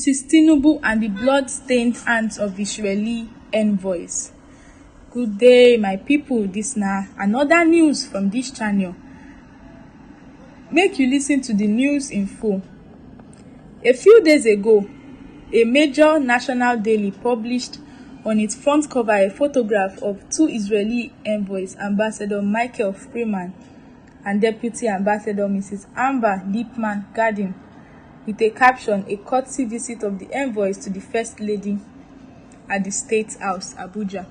Mrs. Tinubu and the blood-stained hands of Israeli envoys. Good day, my people. This na another news from this channel. Make you listen to the news in full. A few days ago, a major national daily published on its front cover a photograph of two Israeli envoys, Ambassador Michael Freeman and Deputy Ambassador Mrs. Amber Lippman-Gardin, with a caption, "A courtesy visit of the envoys to the First Lady at the State House, Abuja."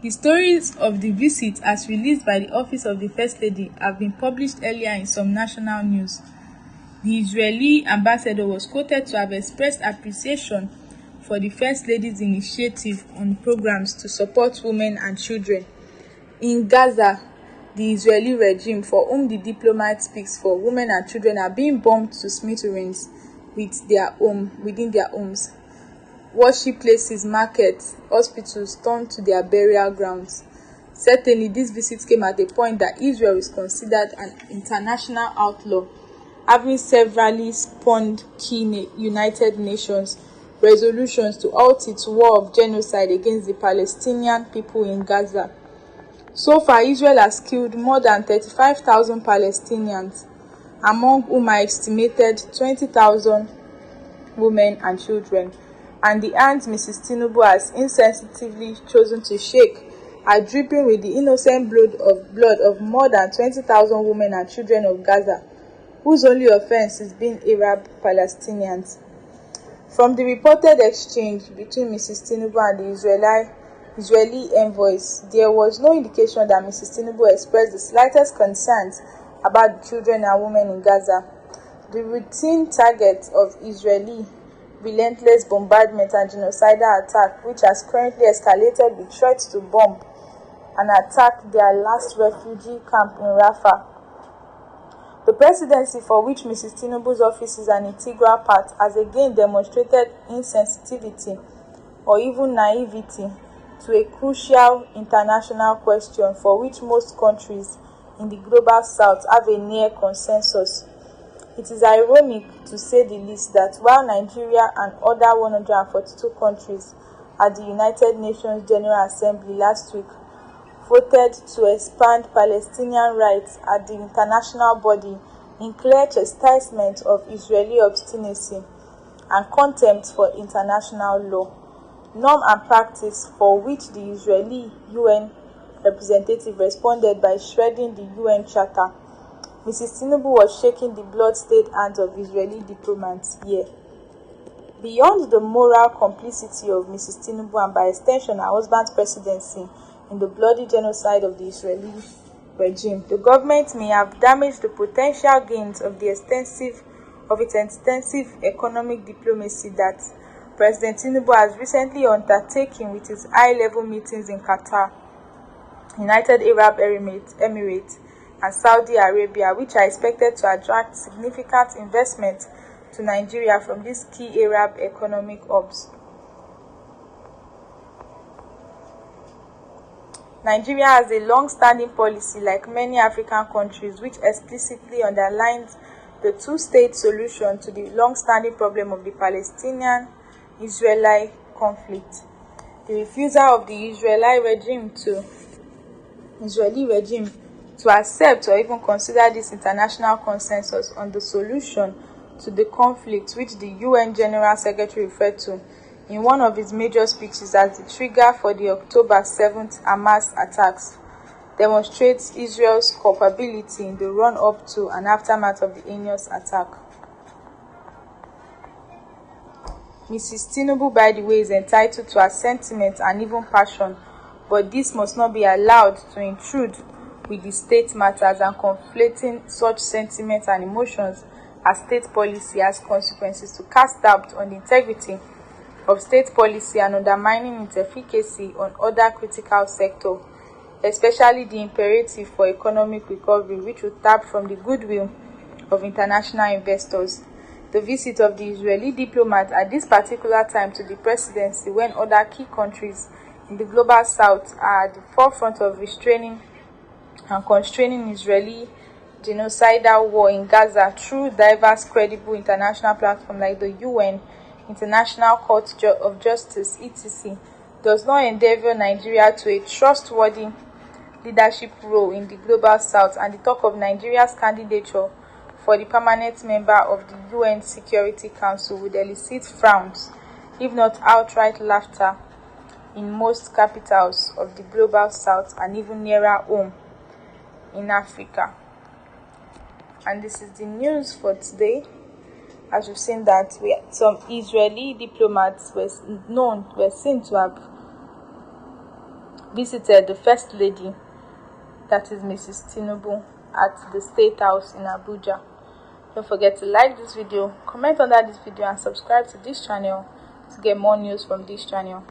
The stories of the visit, as released by the Office of the First Lady, have been published earlier in some national news. The Israeli ambassador was quoted to have expressed appreciation for the First Lady's initiative on programs to support women and children. In Gaza, the Israeli regime, for whom the diplomat speaks for, women and children are being bombed to smithereens within their homes. Worship places, markets, hospitals turned to their burial grounds. Certainly, this visit came at a point that Israel is considered an international outlaw, having severally spurned key United Nations resolutions to halt its war of genocide against the Palestinian people in Gaza. So far, Israel has killed more than 35,000 Palestinians, among whom are estimated 20,000 women and children, and the hands Mrs. Tinubu has insensitively chosen to shake are dripping with the innocent blood of more than 20,000 women and children of Gaza, whose only offense is being Arab Palestinians. From the reported exchange between Mrs. Tinubu and the Israeli envoys, there was no indication that Mrs. Tinubu expressed the slightest concerns about the children and women in Gaza. The routine target of Israeli relentless bombardment and genocidal attack, which has currently escalated with threats to bomb and attack their last refugee camp in Rafah. The presidency, for which Mrs. Tinubu's office is an integral part, has again demonstrated insensitivity or even naivety to a crucial international question for which most countries in the global south have a near consensus. It is ironic, to say the least, that while Nigeria and other 142 countries at the United Nations General Assembly last week voted to expand Palestinian rights at the international body in clear chastisement of Israeli obstinacy and contempt for international law, norm and practice for which the Israeli UN representative responded by shredding the UN Charter, Mrs. Tinubu was shaking the blood-stained hands of Israeli diplomats here. Beyond the moral complicity of Mrs. Tinubu and by extension her husband's presidency in the bloody genocide of the Israeli regime, the government may have damaged the potential gains of its extensive economic diplomacy that President Tinubu has recently undertaken with his high-level meetings in Qatar, United Arab Emirates, and Saudi Arabia, which are expected to attract significant investment to Nigeria from these key Arab economic hubs. Nigeria has a long-standing policy, like many African countries, which explicitly underlines the two-state solution to the long-standing problem of the Palestinian-Israeli conflict. The refusal of the Israeli regime to accept or even consider this international consensus on the solution to the conflict, which the UN General Secretary referred to in one of his major speeches as the trigger for the October 7th Hamas attacks, demonstrates Israel's culpability in the run-up to and aftermath of the heinous attack. Mrs. Tinubu, by the way, is entitled to her sentiment and even passion, but this must not be allowed to intrude with the state matters, and conflating such sentiments and emotions as state policy has consequences to cast doubt on the integrity of state policy and undermining its efficacy on other critical sectors, especially the imperative for economic recovery, which will tap from the goodwill of international investors. The visit of the Israeli diplomat at this particular time to the presidency, when other key countries in the global south are at the forefront of restraining and constraining Israeli genocidal war in Gaza through diverse credible international platforms like the UN, International Court of Justice, etc., does not endeavour Nigeria to a trustworthy leadership role in the Global South, and the talk of Nigeria's candidature for the permanent member of the UN Security Council would elicit frowns, if not outright laughter, in most capitals of the Global South and even nearer home in Africa. And this is the news for today. As you've seen that some Israeli diplomats were seen to have visited the First Lady, that is Mrs. Tinubu, at the State House in Abuja. Don't forget to like this video, comment under this video, and subscribe to this channel to get more news from this channel.